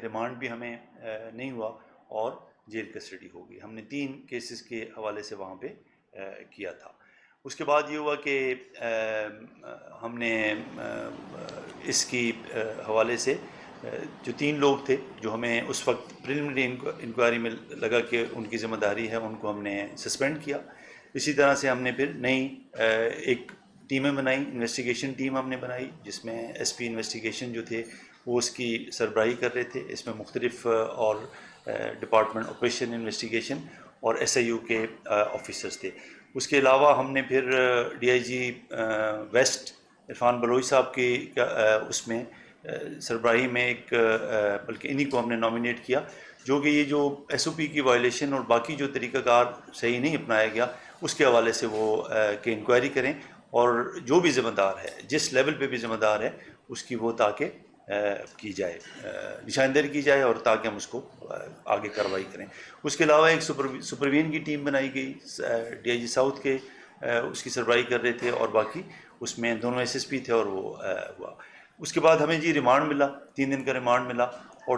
Remand بھی ہمیں نہیں ہوا اور جیل کسٹڈی ہو گئی. ہم نے 3 کیسز کے حوالے سے وہاں پہ کیا تھا. اس کے بعد یہ ہوا کہ ہم نے اس کی حوالے سے جو 3 لوگ تھے جو ہمیں اس وقت پریلیمنری انکوائری میں لگا کہ ان کی ذمہ داری ہے، ان کو ہم نے سسپینڈ کیا. اسی طرح سے ہم نے پھر نئی ایک ٹیمیں بنائی، انویسٹیگیشن ٹیم ہم نے بنائی جس میں ایس پی انویسٹیگیشن جو تھے وہ اس کی سربراہی کر رہے تھے. اس میں مختلف اور ڈپارٹمنٹ آپریشن انویسٹیگیشن اور ایس آئی یو کے آفیسرز تھے. اس کے علاوہ ہم نے پھر D I G west Irfan Baloch صاحب کی اس میں سربراہی میں ایک بلکہ انہی کو ہم نے نامینیٹ کیا جو کہ یہ جو ایس او پی کی وائلیشن اور باقی جو طریقہ کار صحیح نہیں اپنایا گیا اس کے حوالے سے وہ کہ انکوائری کریں اور جو بھی ذمہ دار ہے جس لیول پہ بھی ذمہ دار ہے اس کی وہ تاکہ کی جائے، نشاندہی کی جائے اور تاکہ ہم اس کو آگے کارروائی کریں. اس کے علاوہ ایک سپروین کی ٹیم بنائی گئی، ڈی آئی جی ساؤتھ کے اس کی سربراہی کر رہے تھے اور باقی اس میں دونوں ایس ایس پی تھے اور وہ ہوا. اس کے بعد ہمیں ریمانڈ ملا، 3 دن کا ریمانڈ ملا اور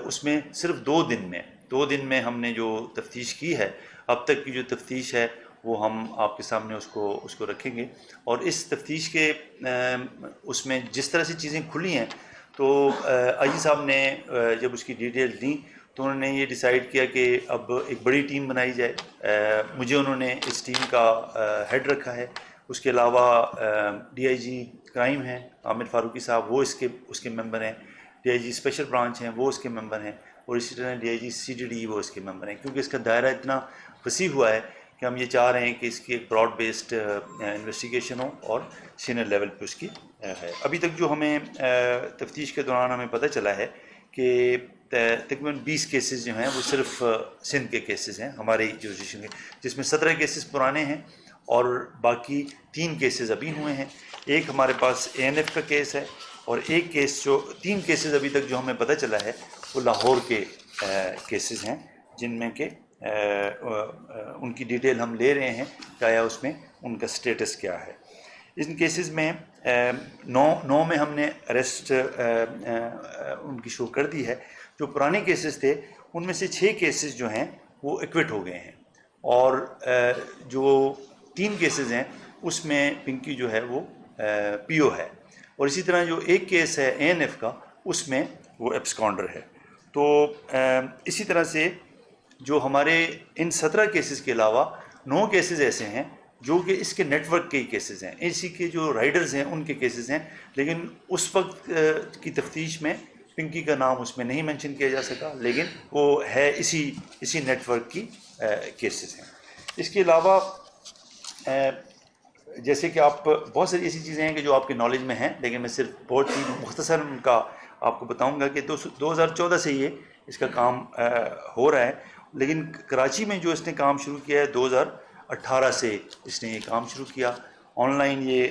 اس میں صرف 2 دن میں ہم نے جو تفتیش کی ہے، اب تک کی جو تفتیش ہے وہ ہم آپ کے سامنے اس کو رکھیں گے. اور اس تفتیش کے اس میں جس طرح سے چیزیں کھلی ہیں تو آئی جی صاحب نے جب اس کی ڈیٹیل دیں تو انہوں نے یہ ڈیسائیڈ کیا کہ اب ایک بڑی ٹیم بنائی جائے. مجھے انہوں نے اس ٹیم کا ہیڈ رکھا ہے. اس کے علاوہ ڈی آئی جی کرائم ہیں عامر فاروقی صاحب، وہ اس کے ممبر ہیں. D I G special branch ہیں وہ اس کے ممبر ہیں اور اسی طرح D I G C D D وہ اس کے ممبر ہیں. کیونکہ اس کا دائرہ اتنا وسیع ہوا ہے کہ ہم یہ چاہ رہے ہیں کہ اس کی ایک براڈ بیسڈ انویسٹیگیشن ہو اور سینئر لیول پہ اس کی ہے. ابھی تک جو ہمیں تفتیش کے دوران ہمیں پتہ چلا ہے کہ تقریباً 20 کیسز جو ہیں وہ صرف سندھ کے کیسز ہیں ہمارے جوریسڈکشن کے، جس میں 17 کیسز پرانے ہیں اور باقی 3 کیسز ابھی ہوئے ہیں. ایک ہمارے پاس اے این ایف کا کیس ہے اور ایک کیس جو 3 کیسز ابھی تک جو ہمیں پتہ چلا ہے وہ لاہور کے کیسز ہیں جن میں کہ ان کی ڈیٹیل ہم لے رہے ہیں کہ آیا اس میں ان کا سٹیٹس کیا ہے. ان کیسز میں 9 میں ہم نے اریسٹ ان کی شو کر دی ہے. جو پرانے کیسز تھے ان میں سے 6 کیسز جو ہیں وہ ایکوٹ ہو گئے ہیں اور جو 3 کیسز ہیں اس میں پنکی جو ہے وہ پی او ہے اور اسی طرح جو ایک کیس ہے اے این ایف کا اس میں وہ ایبسکانڈر ہے. تو اسی طرح سے جو ہمارے ان 17 کیسز کے علاوہ 9 کیسز ایسے ہیں جو کہ اس کے نیٹ ورک کے ہی کیسز ہیں، اسی کے جو رائڈرز ہیں ان کے کیسز ہیں، لیکن اس وقت کی تفتیش میں پنکی کا نام اس میں نہیں مینشن کیا جا سکا، لیکن وہ ہے اسی نیٹ ورک کی کیسز ہیں. اس کے علاوہ جیسے کہ آپ بہت ساری ایسی چیزیں ہیں کہ جو آپ کے نالج میں ہیں، لیکن میں صرف بہت ہی مختصر ان کا آپ کو بتاؤں گا کہ 2014 سے یہ اس کا کام ہو رہا ہے، لیکن کراچی میں جو اس نے کام شروع کیا ہے 2018 سے اس نے یہ کام شروع کیا. آن لائن یہ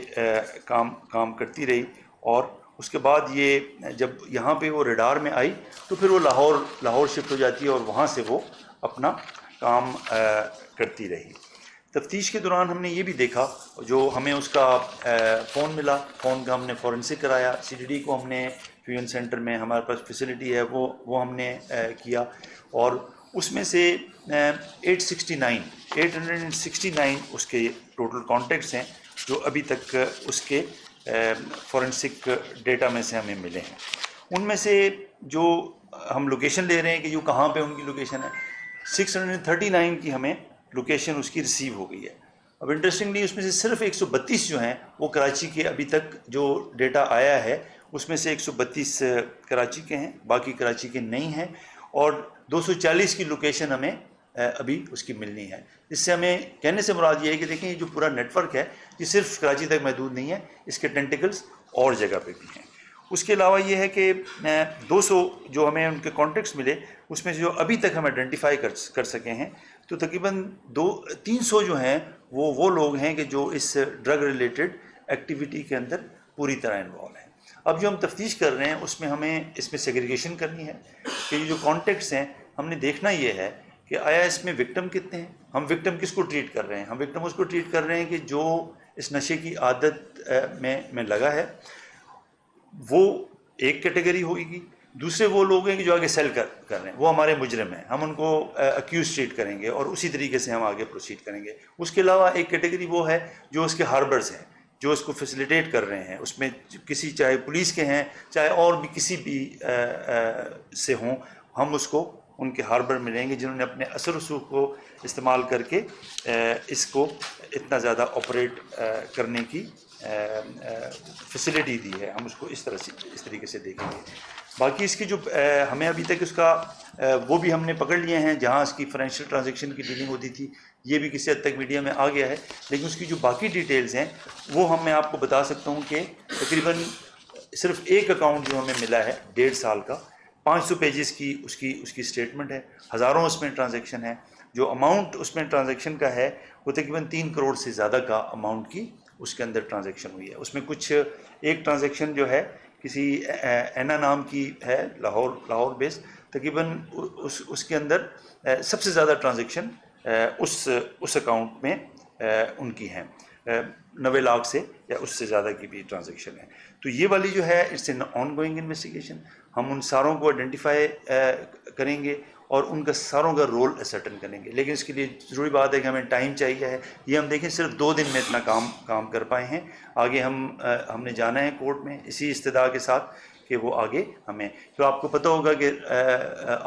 کام کرتی رہی اور اس کے بعد یہ جب یہاں پہ وہ ریڈار میں آئی تو پھر وہ لاہور شفٹ ہو جاتی ہے اور وہاں سے وہ اپنا کام کرتی رہی. تفتیش کے دوران ہم نے یہ بھی دیکھا، جو ہمیں اس کا فون ملا، فون کا ہم نے فورنسک کرایا. سی ڈی ڈی کو ہم نے فیوژن سینٹر میں ہمارے پاس فیسلٹی ہے وہ ہم نے کیا اور اس میں سے 869 اس کے ٹوٹل کانٹیکٹس ہیں جو ابھی تک اس کے فورنسک ڈیٹا میں سے ہمیں ملے ہیں. ان میں سے جو ہم لوکیشن لے رہے ہیں کہ جو کہاں پہ ان کی لوکیشن ہے، 639 کی ہمیں لوکیشن اس کی ریسیو ہو گئی ہے. اب انٹرسٹنگلی اس میں سے صرف 132 جو ہیں وہ کراچی کے ابھی تک جو ڈیٹا آیا ہے اس میں سے 132 کراچی کے ہیں، باقی کراچی کے نہیں ہیں اور 240 کی لوکیشن ہمیں ابھی اس کی ملنی ہے. اس سے ہمیں کہنے سے مراد یہ ہے کہ دیکھیں یہ جو پورا نیٹ ورک ہے یہ صرف کراچی تک محدود نہیں ہے، اس کے ٹینٹیکلز اور جگہ پہ بھی ہیں. اس کے علاوہ یہ ہے کہ 200 جو ہمیں ان کے کانٹیکٹس ملے اس میں سے جو ابھی تک ہم آئیڈینٹیفائی کر سکے ہیں تو تقریباً 300 جو ہیں وہ لوگ ہیں کہ جو اس ڈرگ ریلیٹڈ ایکٹیویٹی کے اندر پوری طرح انوالو ہیں. اب جو ہم تفتیش کر رہے ہیں اس میں ہمیں اس میں سیگریگیشن کرنی ہے کہ یہ جو کانٹیکٹس ہیں ہم نے دیکھنا یہ ہے کہ آیا اس میں وکٹم کتنے ہیں، ہم وکٹم کس کو ٹریٹ کر رہے ہیں. ہم وکٹم اس کو ٹریٹ کر رہے ہیں کہ جو اس نشے کی عادت میں لگا ہے وہ ایک کیٹیگری ہوئے گی، دوسرے وہ لوگ ہیں کہ جو آگے سیل کر رہے ہیں، وہ ہمارے مجرم ہیں، ہم ان کو اکیوز ٹریٹ کریں گے اور اسی طریقے سے ہم آگے پروسیڈ کریں گے۔ اس کے علاوہ ایک کیٹیگری وہ ہے جو اس کے ہاربرز ہیں، جو اس کو فیسیلیٹیٹ کر رہے ہیں، اس میں کسی چاہے پولیس کے ہیں چاہے اور بھی کسی بھی سے ہوں، ہم اس کو ان کے ہاربر میں لیں گے جنہوں نے اپنے اثر رسوخ کو استعمال کر کے اس کو اتنا زیادہ آپریٹ کرنے کی فیسیلٹی دی ہے، ہم اس کو اس طریقے سے دیکھیں گے۔ باقی اس کی جو ہمیں ابھی تک اس کا وہ بھی ہم نے پکڑ لیے ہیں، جہاں اس کی فائنینشیل ٹرانزیکشن کی ڈیلنگ ہوتی تھی، یہ بھی کسی حد تک میڈیا میں آ گیا ہے، لیکن اس کی جو باقی ڈیٹیلز ہیں وہ میں آپ کو بتا سکتا ہوں کہ تقریباً صرف ایک اکاؤنٹ جو ہمیں ملا ہے 1.5 سال کا، 500 پیجز کی اس کی اسٹیٹمنٹ ہے، ہزاروں اس میں ٹرانزیکشن ہے، جو اماؤنٹ اس میں ٹرانزیکشن کا ہے وہ تقریباً 3 کروڑ سے زیادہ کا اماؤنٹ کی اس کے اندر ٹرانزیکشن ہوئی ہے۔ اس میں کچھ ایک ٹرانزیکشن جو ہے کسی اینا نام کی ہے لاہور بیس، تقریباً اس کے اندر سب سے زیادہ ٹرانزیکشن اس اکاؤنٹ میں ان کی ہیں، 90 لاکھ سے یا اس سے زیادہ کی بھی ٹرانزیکشن ہے۔ تو یہ والی جو ہے it's an ongoing investigation, ہم ان ساروں کو آئیڈینٹیفائی کریں گے اور ان کا ساروں کا رول اسرٹن کریں گے، لیکن اس کے لیے ضروری بات ہے کہ ہمیں ٹائم چاہیے ہے۔ یہ ہم دیکھیں صرف 2 دن میں اتنا کام کر پائے ہیں، آگے ہم نے جانا ہے کورٹ میں اسی استدعا کے ساتھ کہ وہ آگے ہمیں، تو آپ کو پتہ ہوگا کہ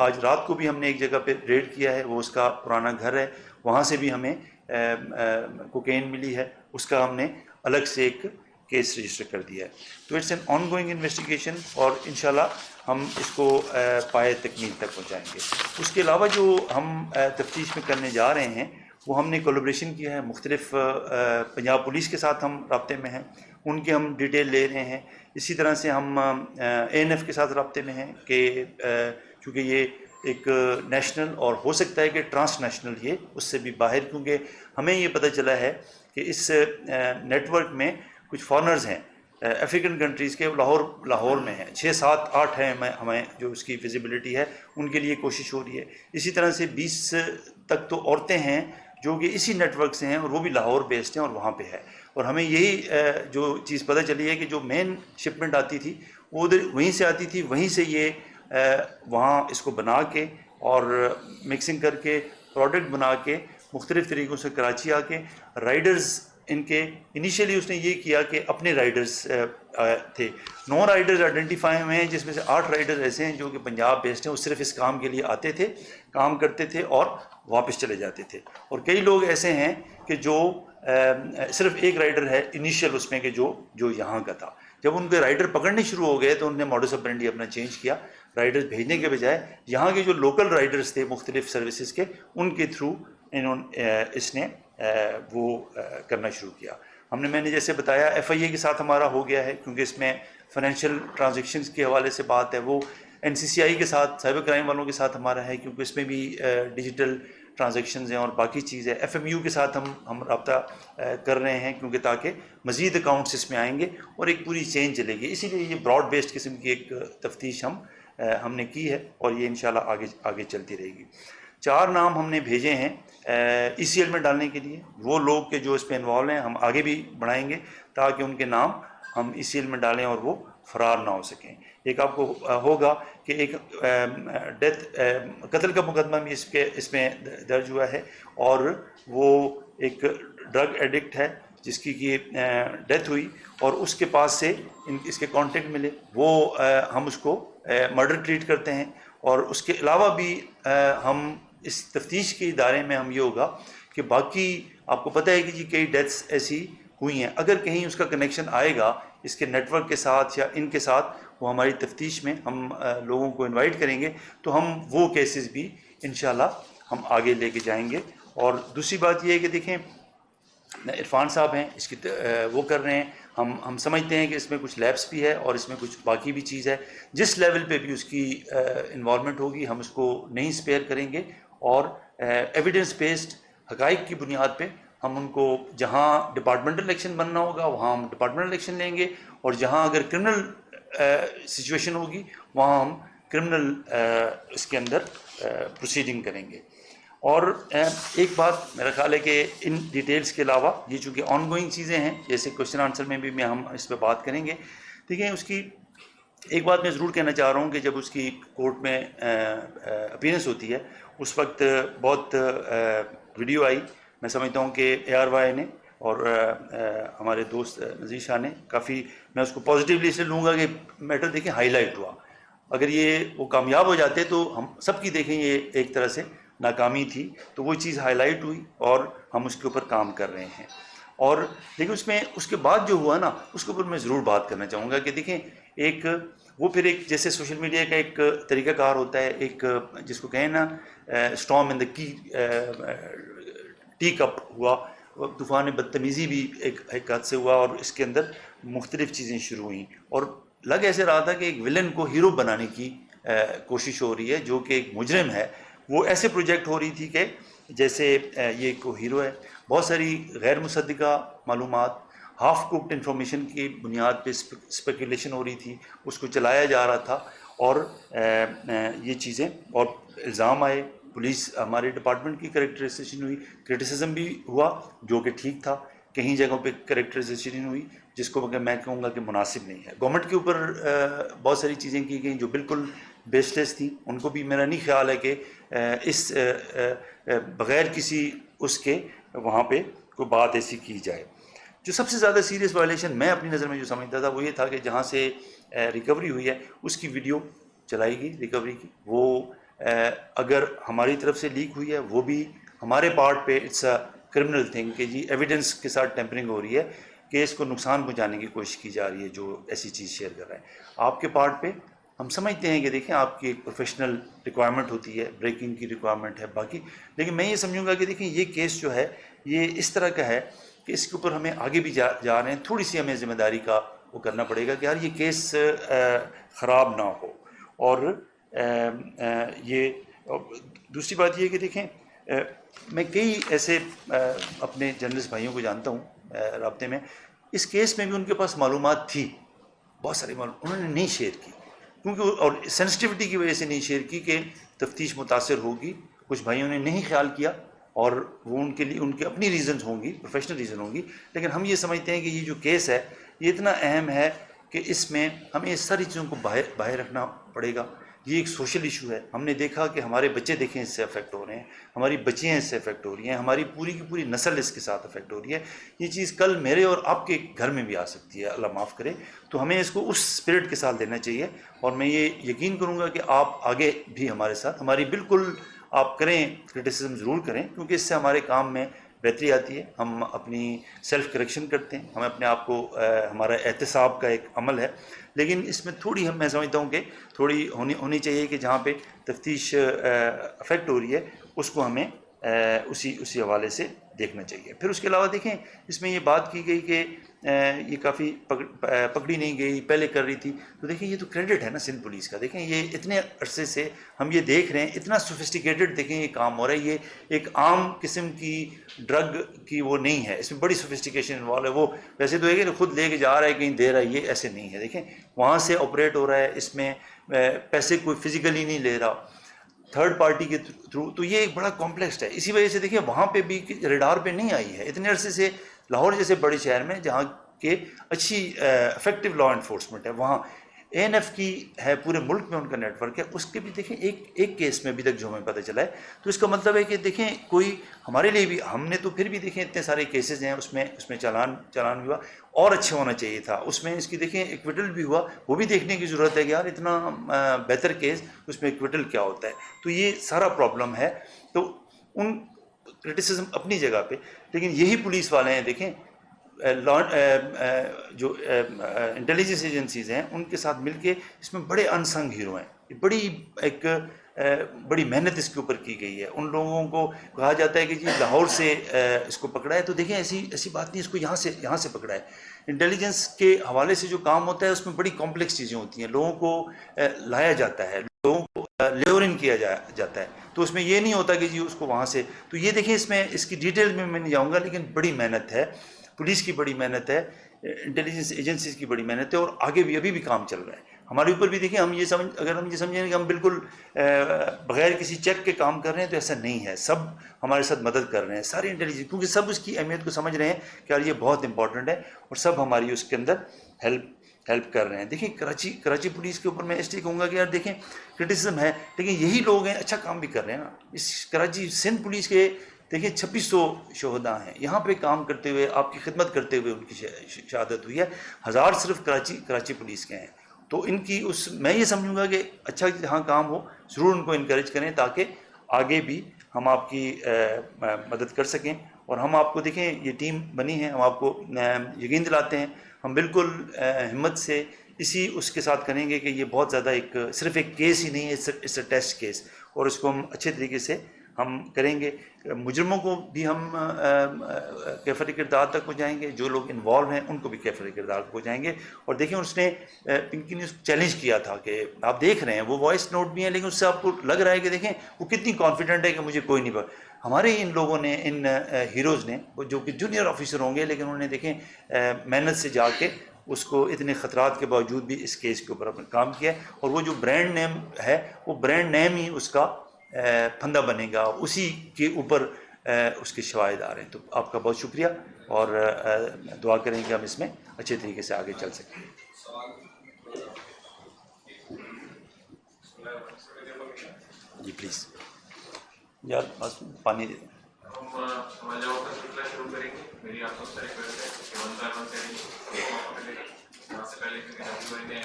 آج رات کو بھی ہم نے ایک جگہ پہ ریڈ کیا ہے، وہ اس کا پرانا گھر ہے، وہاں سے بھی ہمیں کوکین ملی ہے، اس کا ہم نے الگ سے ایک کیس رجسٹر کر دیا ہے۔ تو it's an ongoing investigation اور انشاءاللہ ہم اس کو پائے تکمیل تک پہنچائیں گے۔ اس کے علاوہ جو ہم تفتیش میں کرنے جا رہے ہیں وہ ہم نے کولیبریشن کیا ہے، مختلف پنجاب پولیس کے ساتھ ہم رابطے میں ہیں، ان کے ہم ڈیٹیل لے رہے ہیں، اسی طرح سے ہم ANF کے ساتھ رابطے میں ہیں کہ چونکہ یہ ایک نیشنل اور ہو سکتا ہے کہ ٹرانس نیشنل یہ اس سے بھی باہر، کیونکہ ہمیں یہ پتہ چلا ہے کہ اس نیٹ ورک میں کچھ فارنرز ہیں افریقن کنٹریز کے، لاہور میں ہیں، 6 7 8 ہیں، ہمیں جو اس کی ویزیبلٹی ہے ان کے لیے کوشش ہو رہی ہے۔ اسی طرح سے 20 تک تو عورتیں ہیں جو کہ اسی نیٹ ورک سے ہیں اور وہ بھی لاہور بیسڈ ہیں اور وہاں پہ ہے، اور ہمیں یہی جو چیز پتہ چلی ہے کہ جو مین شپمنٹ آتی تھی وہ ادھر وہیں سے آتی تھی، وہیں سے یہ وہاں اس کو بنا کے اور مکسنگ کر کے پروڈکٹ بنا کے مختلف طریقوں سے کراچی آ کے رائڈرز ان کے انیشیلی اس نے یہ کیا کہ اپنے رائڈرز تھے، 9 رائڈرز آئیڈینٹیفائی ہوئے ہیں، جس میں سے 8 رائڈرز ایسے ہیں جو کہ پنجاب بیسڈ ہیں، وہ صرف اس کام کے لیے آتے تھے، کام کرتے تھے اور واپس چلے جاتے تھے، اور کئی لوگ ایسے ہیں کہ جو صرف ایک رائڈر ہے انیشیل اس میں کہ جو یہاں کا تھا۔ جب ان کے رائڈر پکڑنے شروع ہو گئے تو انہوں نے ماڈس آپرینڈی اپنا چینج کیا، رائڈرز بھیجنے کے بجائے یہاں کے جو لوکل رائڈرز تھے مختلف سروسز کے ان کے تھرو اس نے وہ کرنا شروع کیا۔ میں نے جیسے بتایا FIA کے ساتھ ہمارا ہو گیا ہے، کیونکہ اس میں فائنینشیل ٹرانزیکشنز کے حوالے سے بات ہے، وہ NCCI کے ساتھ سائبر کرائم والوں کے ساتھ ہمارا ہے، کیونکہ اس میں بھی ڈیجیٹل ٹرانزیکشنز ہیں اور باقی چیز ہے۔ FMU کے ساتھ ہم رابطہ کر رہے ہیں، کیونکہ تاکہ مزید اکاؤنٹس اس میں آئیں گے اور ایک پوری چین چلے گی، اسی لیے یہ براڈ بیسڈ قسم کی ایک تفتیش ہم نے کی ہے اور یہ انشاءاللہ آگے چلتی رہے گی۔ 4 نام ہم نے بھیجے ہیں ECL میں ڈالنے کے لیے، وہ لوگ کہ جو اس پہ انوالو ہیں ہم آگے بھی بڑھائیں گے تاکہ ان کے نام ہم ECL میں ڈالیں اور وہ فرار نہ ہو سکیں۔ ایک آپ کو ہوگا کہ ایک قتل کا مقدمہ بھی اس میں درج ہوا ہے، اور وہ ایک ڈرگ ایڈکٹ ہے جس کی ڈیتھ ہوئی اور اس کے پاس سے اس کے کانٹیکٹ ملے، وہ ہم اس کو مرڈر ٹریٹ کرتے ہیں۔ اور اس کے علاوہ بھی ہم اس تفتیش کے ادارے میں ہم یہ ہوگا کہ باقی آپ کو پتہ ہے کہ جی کئی ڈیتھس ایسی ہوئی ہیں، اگر کہیں اس کا کنیکشن آئے گا اس کے نیٹ ورک کے ساتھ یا ان کے ساتھ، وہ ہماری تفتیش میں ہم لوگوں کو انوائٹ کریں گے تو ہم وہ کیسز بھی انشاءاللہ ہم آگے لے کے جائیں گے۔ اور دوسری بات یہ ہے کہ دیکھیں عرفان صاحب ہیں اس کی وہ کر رہے ہیں، ہم سمجھتے ہیں کہ اس میں کچھ لیپس بھی ہے اور اس میں کچھ باقی بھی چیز ہے، جس لیول پہ بھی اس کی انوالومنٹ ہوگی ہم اس کو نہیں سپیئر کریں گے، اور ایویڈنس بیسڈ حقائق کی بنیاد پہ ہم ان کو جہاں ڈپارٹمنٹل ایکشن بننا ہوگا وہاں ہم ڈپارٹمنٹل ایکشن لیں گے، اور جہاں اگر کرمنل سچویشن ہوگی وہاں ہم کرمنل اس کے اندر پروسیڈنگ کریں گے۔ اور ایک بات میرا خیال ہے کہ ان ڈیٹیلز کے علاوہ یہ چونکہ آن گوئنگ چیزیں ہیں، جیسے کوشچن آنسر میں بھی ہم اس پہ بات کریں گے، دیکھیں اس کی ایک بات میں ضرور کہنا چاہ رہا ہوں کہ جب اس کی کورٹ میں اپیئرنس ہوتی ہے اس وقت بہت ویڈیو آئی، میں سمجھتا ہوں کہ ARY نے اور ہمارے دوست نذیر شاہ نے کافی، میں اس کو پازیٹیولی اس لیے لوں گا کہ میٹر دیکھیں ہائی لائٹ ہوا. اگر یہ وہ کامیاب ہو جاتے تو ہم سب کی دیکھیں یہ ایک طرح سے ناکامی تھی، تو وہ چیز ہائی لائٹ ہوئی اور ہم اس کے اوپر کام کر رہے ہیں. اور لیکن اس میں اس کے بعد جو ہوا نا اس کے اوپر میں ضرور بات کرنا چاہوں گا کہ دیکھیں ایک وہ پھر ایک جیسے سوشل میڈیا کا ایک طریقہ کار ہوتا ہے، ایک جس کو کہیں نا storm in the T cup ہوا، طوفان بدتمیزی بھی ایک حد سے ہوا اور اس کے اندر مختلف چیزیں شروع ہوئیں اور لگ ایسے رہا تھا کہ ایک ولن کو ہیرو بنانے کی کوشش ہو رہی ہے جو کہ ایک مجرم ہے. وہ ایسے پروجیکٹ ہو رہی تھی کہ جیسے یہ کو ہیرو ہے. بہت ساری غیر مصدقہ معلومات، ہاف کوکڈ انفارمیشن کی بنیاد پہ اسپیکولیشن ہو رہی تھی، اس کو چلایا جا رہا تھا اور یہ چیزیں اور الزام آئے. پولیس ہمارے ڈپارٹمنٹ کی کریکٹرائزیشن ہوئی، کرٹیسزم بھی ہوا جو کہ ٹھیک تھا، کہیں جگہوں پہ کریکٹرائزیشن ہوئی جس کو میں کہوں گا کہ مناسب نہیں ہے. گورنمنٹ کے اوپر بہت ساری چیزیں کی گئیں جو بالکل بیس لیس تھیں، ان کو بھی میرا نہیں خیال ہے کہ اس بغیر کسی اس کے وہاں پہ کوئی بات ایسی کی جائے. جو سب سے زیادہ سیریس وائلیشن میں اپنی نظر میں جو سمجھتا تھا وہ یہ تھا کہ جہاں سے ریکوری ہوئی ہے اس کی ویڈیو چلائی گئی ریکوری کی، وہ اگر ہماری طرف سے لیک ہوئی ہے وہ بھی ہمارے پارٹ پہ اٹس اے کرمنل تھنگ کہ جی ایویڈنس کے ساتھ ٹیمپرنگ ہو رہی ہے کہ اس کو نقصان پہنچانے کی کوشش کی جا رہی ہے جو ایسی چیز شیئر کر رہا ہے. آپ کے پارٹ پہ ہم سمجھتے ہیں کہ دیکھیں آپ کی ایک پروفیشنل ریکوائرمنٹ ہوتی ہے، بریکنگ کی ریکوائرمنٹ ہے باقی، لیکن میں یہ سمجھوں گا کہ دیکھیں یہ کیس جو ہے یہ اس طرح کا ہے کہ اس کے اوپر ہمیں آگے بھی جا رہے ہیں، تھوڑی سی ہمیں ذمہ داری کا وہ کرنا پڑے گا کہ یار یہ کیس خراب نہ ہو. اور یہ دوسری بات یہ کہ دیکھیں میں کئی ایسے اپنے جرنلسٹ بھائیوں کو جانتا ہوں رابطے میں، اس کیس میں بھی ان کے پاس معلومات تھی، بہت ساری معلومات انہوں نے نہیں شیئر کی کیونکہ اور سینسٹیوٹی کی وجہ سے نہیں شیئر کی کہ تفتیش متاثر ہوگی. کچھ بھائیوں نے نہیں خیال کیا اور وہ ان کے لیے ان کے اپنی ریزنز ہوں گی، پروفیشنل ریزن ہوں گی، لیکن ہم یہ سمجھتے ہیں کہ یہ جو کیس ہے یہ اتنا اہم ہے کہ اس میں ہمیں اس ساری چیزوں کو باہر رکھنا پڑے گا. یہ ایک سوشل ایشو ہے. ہم نے دیکھا کہ ہمارے بچے دیکھیں اس سے افیکٹ ہو رہے ہیں، ہماری بچیاں اس سے افیکٹ ہو رہی ہیں، ہماری پوری کی پوری نسل اس کے ساتھ افیکٹ ہو رہی ہے. یہ چیز کل میرے اور آپ کے گھر میں بھی آ سکتی ہے، اللہ معاف کرے. تو ہمیں اس کو اس اسپرٹ کے ساتھ لینا چاہیے اور میں یہ یقین کروں گا کہ آپ آگے بھی ہمارے ساتھ ہماری بالکل آپ کریں، کرٹیسزم ضرور کریں کیونکہ اس سے ہمارے کام میں بہتری آتی ہے. ہم اپنی سیلف کریکشن کرتے ہیں، ہمیں اپنے آپ کو ہمارا احتساب کا ایک عمل ہے، لیکن اس میں تھوڑی میں سمجھتا ہوں کہ تھوڑی ہونی چاہیے کہ جہاں پہ تفتیش افیکٹ ہو رہی ہے اس کو ہمیں اسی حوالے سے دیکھنا چاہیے. پھر اس کے علاوہ دیکھیں اس میں یہ بات کی گئی کہ یہ کافی پکڑی نہیں گئی، پہلے کر رہی تھی. تو دیکھیں یہ تو کریڈٹ ہے نا سندھ پولیس کا. دیکھیں یہ اتنے عرصے سے ہم یہ دیکھ رہے ہیں، اتنا سوفسٹیکیٹڈ دیکھیں یہ کام ہو رہا ہے. یہ ایک عام قسم کی ڈرگ کی وہ نہیں ہے، اس میں بڑی سوفسٹیکیشن انوالو ہے. وہ ویسے تو ہے کہ خود لے کے جا رہا ہے کہیں دے رہا ہے، یہ ایسے نہیں ہے. دیکھیں وہاں سے آپریٹ ہو رہا ہے، اس میں پیسے کوئی فزیکلی نہیں لے رہا، تھرڈ پارٹی کے تھرو. تو یہ ایک بڑا کمپلیکس ہے. اسی وجہ سے دیکھیں وہاں پہ بھی ریڈار پہ نہیں آئی ہے اتنے عرصے سے. لاہور جیسے بڑے شہر میں جہاں کہ اچھی افیکٹو لا انفورسمنٹ ہے، وہاں ANF کی ہے، پورے ملک میں ان کا نیٹ ورک ہے. اس کے بھی دیکھیں ایک کیس میں ابھی تک جو ہمیں پتہ چلا ہے. تو اس کا مطلب ہے کہ دیکھیں کوئی ہمارے لیے بھی، ہم نے تو پھر بھی دیکھیں اتنے سارے کیسز ہیں، اس میں چالان بھی ہوا اور اچھا ہونا چاہیے تھا. اس میں اس کی دیکھیں ایکویٹل بھی ہوا، وہ بھی دیکھنے کی ضرورت ہے کہ یار اتنا بہتر کیس اس میں ایکویٹل کیا ہوتا ہے. تو یہ سارا پرابلم ہے. تو ان کرٹیسزم اپنی جگہ پہ، لیکن یہی پولیس والے ہیں دیکھیں جو انٹیلیجنس ایجنسیز ہیں ان کے ساتھ مل کے اس میں بڑے انسنگ ہیرو ہیں. بڑی محنت اس کے اوپر کی گئی ہے. ان لوگوں کو کہا جاتا ہے کہ جی لاہور سے اس کو پکڑا ہے، تو دیکھیں ایسی بات نہیں، اس کو یہاں سے پکڑا ہے. انٹیلیجنس کے حوالے سے جو کام ہوتا ہے اس میں بڑی کمپلیکس چیزیں ہوتی ہیں. لوگوں کو لایا جاتا ہے، لوگوں کو لیورنگ کیا جاتا ہے. تو اس میں یہ نہیں ہوتا کہ جی اس کو وہاں سے. تو یہ دیکھیں اس کی ڈیٹیل میں نہیں جاؤں گا، لیکن بڑی محنت ہے، پولیس کی بڑی محنت ہے، انٹیلیجنس ایجنسیز کی بڑی محنت ہے، اور آگے بھی ابھی بھی کام چل رہا ہے. ہمارے اوپر بھی دیکھیں اگر ہم یہ سمجھیں کہ ہم بالکل بغیر کسی چیک کے کام کر رہے ہیں تو ایسا نہیں ہے. سب ہمارے ساتھ مدد کر رہے ہیں، سارے انٹیلیجنس، کیونکہ سب اس کی اہمیت کو سمجھ رہے ہیں کہ یار یہ بہت امپورٹنٹ ہے اور سب ہماری اس کے اندر ہیلپ ہیلپ کر رہے ہیں. دیکھیں کراچی پولیس کے اوپر میں اس لیے کہوں گا کہ یار دیکھیں کرٹیسزم ہے لیکن یہی لوگ ہیں اچھا کام بھی کر رہے ہیں نا. اس کراچی سندھ پولیس کے دیکھیں 2600 شہداء ہیں یہاں پہ کام کرتے ہوئے, آپ کی خدمت کرتے ہوئے ان کی شہادت ہوئی ہے. 1000 صرف کراچی پولیس کے ہیں. تو ان کی میں یہ سمجھوں گا کہ اچھا جہاں کام ہو ضرور ان کو انکریج کریں تاکہ آگے بھی ہم آپ کی مدد کر سکیں. اور ہم آپ کو دیکھیں یہ ٹیم بنی ہے, ہم آپ کو یقین دلاتے ہیں ہم بالکل ہمت سے اس کے ساتھ کریں گے کہ یہ بہت زیادہ صرف ایک کیس ہی نہیں ہے, اس اے ٹیسٹ کیس, اور اس کو ہم اچھے طریقے سے ہم کریں گے. مجرموں کو بھی ہم کیفر کردار تک پہنچائیں گے, جو لوگ انوالو ہیں ان کو بھی کیفر کردار تک پہنچائیں گے. اور دیکھیں اس نے پنکی نیوز چیلنج کیا تھا کہ آپ دیکھ رہے ہیں وہ وائس نوٹ بھی ہیں لیکن اس سے آپ کو لگ رہا ہے کہ دیکھیں وہ کتنی کانفیڈنٹ ہے کہ مجھے کوئی نہیں پتا. ہمارے ان لوگوں نے, ان ہیروز نے, جو کہ جونیئر آفیسر ہوں گے لیکن انہوں نے دیکھیں محنت سے جا کے اس کو اتنے خطرات کے باوجود بھی اس کیس کے اوپر اپنا کام کیا ہے. اور وہ جو برانڈ نیم ہے وہ برانڈ نیم ہی اس کا پھندا بنے گا, اسی کے اوپر اس کے شواہد آ رہے ہیں. تو آپ کا بہت شکریہ اور دعا کریں کہ ہم اس میں اچھے طریقے سے آگے چل سکیں. جی پلیز یار بس پانی دے دیں. شروع کریں گے. میری آپ سے ریکویسٹ ہے کہ یہاں سے پہلے کیونکہ نے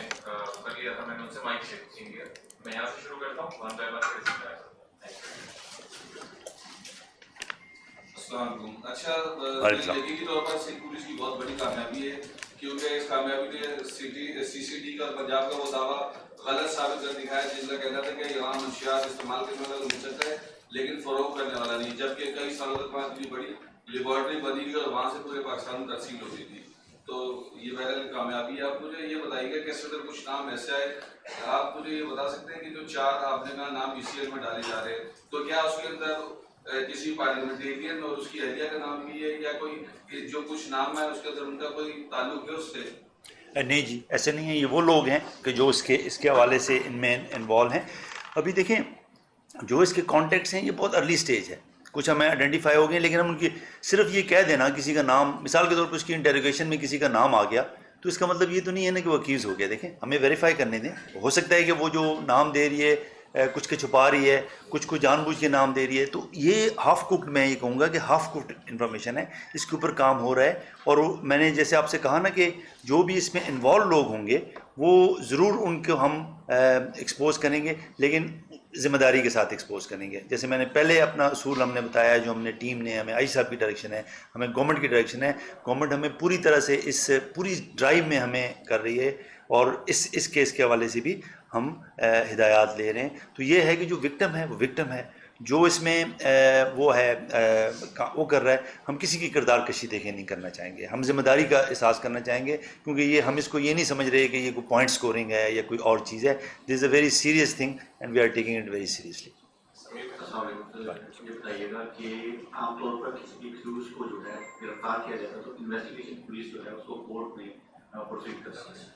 کر لیا تھا میں نے ان سے مائک چینج کیا. میں یہاں سے شروع کرتا ہوں. One by one. السلام علیکم. اچھا, یقینی طور پر سندھ پولیس کی بہت بڑی کامیابی ہے کیونکہ اس کامیابی نے سی سی ڈی کا پنجاب کا وہ دعویٰ غلط ثابت کر دکھایا جس کا کہنا تھا کہ یہاں منشیات استعمال کرنے والا مل سکتا ہے لیکن فروغ کرنے والا نہیں, جبکہ کئی سالوں تک وہاں اتنی بڑی لیبارٹری بنی تھی اور وہاں سے پورے پاکستان میں تقسیم ہوتی تھی. تو یہ بہرحال کامیابی ہے. آپ مجھے یہ بتائیے گا کہ اس اندر کچھ نام ایسے آئے, آپ مجھے یہ بتا سکتے ہیں کہ جو 4 آپ نے کہا نام ای سی ایل میں ڈالے جا رہے ہیں تو کیا اس کے اندر کسی پارلیمنٹیرین اور اس کی اہلیہ کا نام بھی ہے یا کوئی جو کچھ نام ہے اس کے اندر ان کا کوئی تعلق ہے اس سے؟ نہیں جی ایسے نہیں ہے, یہ وہ لوگ ہیں کہ جو اس کے حوالے سے ان میں انوالو ہیں. ابھی دیکھیں جو اس کے کانٹیکٹس ہیں یہ بہت ارلی سٹیج ہے, کچھ ہمیں آئیڈینٹیفائی ہو گئے لیکن ہم ان کی صرف یہ کہہ دینا کسی کا نام, مثال کے طور پر اس کی انٹیروگیشن میں کسی کا نام آ گیا تو اس کا مطلب یہ تو نہیں ہے نا کہ وہ اکیوز ہو گیا. دیکھیں ہمیں ویریفائی کرنے دیں, ہو سکتا ہے کہ وہ جو نام دے رہی ہے کچھ کے چھپا رہی ہے, کچھ کو جان بوجھ کے نام دے رہی ہے. تو یہ ہاف کوکڈ, میں یہ کہوں گا کہ ہاف کوکڈ انفارمیشن ہے, اس کے اوپر کام ہو رہا ہے. اور میں نے جیسے آپ سے کہا نا کہ جو بھی اس میں انوالو لوگ ہوں گے وہ ضرور ان کو ہم ایکسپوز کریں گے لیکن ذمہ داری کے ساتھ ایکسپوز کریں گے. جیسے میں نے پہلے اپنا اصول ہم نے بتایا, جو ہم نے ٹیم نے, ہمیں آئی صاحب کی ڈائریکشن ہے, ہمیں گورنمنٹ کی ڈائریکشن ہے, گورنمنٹ ہمیں پوری طرح سے اس پوری ڈرائیو میں ہمیں کر رہی ہے اور اس کیس کے حوالے سے بھی ہم ہدایات لے رہے ہیں. تو یہ ہے کہ جو وکٹم ہے وہ وکٹم ہے, جو اس میں وہ ہے وہ کر رہا ہے, ہم کسی کی کردار کشی دیکھیں نہیں کرنا چاہیں گے, ہم ذمہ داری کا احساس کرنا چاہیں گے کیونکہ یہ ہم اس کو یہ نہیں سمجھ رہے کہ یہ کوئی پوائنٹ اسکورنگ ہے یا کوئی اور چیز ہے. This is a very serious thing and we are taking it very seriously. یہ بتائیے گا کہ عام طور پر کسی بھی کیوز کو جو ہے گرفتار کیا جاتا ہے تو انویسٹیگیشن پولیس جو ہے اس کو کورٹ میں پروسیڈ کرتی ہے.